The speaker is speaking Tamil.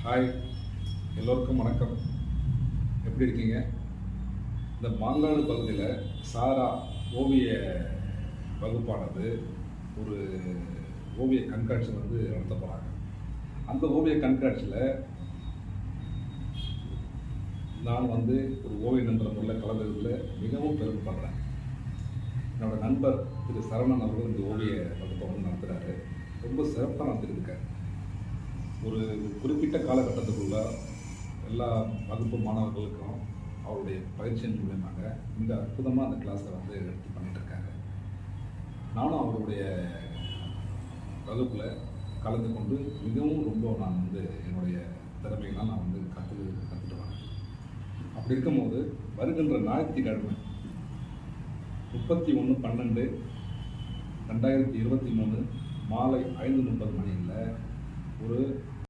ஹாய், எல்லோருக்கும் வணக்கம். எப்படி இருக்கீங்க? இந்த மாங்காடு பகுதியில் சாரா ஓவிய வகுப்பானது ஒரு ஓவிய கண்காட்சி நடத்த போகிறாங்க. அந்த ஓவிய கண்காட்சியில் நான் ஒரு ஓவியம் என்ற முறையில் கலந்ததில் மிகவும் பெருமைப்படுறேன். என்னோடய நண்பர் திரு சரவணன் அவர்கள் இந்த ஓவிய வகுப்பை நடத்துகிறாரு. ரொம்ப சிறப்பாக நடத்திருக்கார். ஒரு குறிப்பிட்ட காலகட்டத்துக்குள்ள எல்லா வகுப்பு மாணவர்களுக்கும் அவருடைய பயிற்சியின் மூலமாக இந்த அற்புதமாக அந்த கிளாஸை எடுத்து பண்ணிகிட்ருக்காங்க. நானும் அவருடைய வகுப்பில் கலந்து கொண்டு மிகவும் நான் என்னுடைய திறமையெல்லாம் நான் கற்றுட்டு வரேன். அப்படி இருக்கும்போது வருகின்ற ஞாயிற்றுக்கிழமை 31/12/2023 மாலை 5:30 மணியில் ஒரு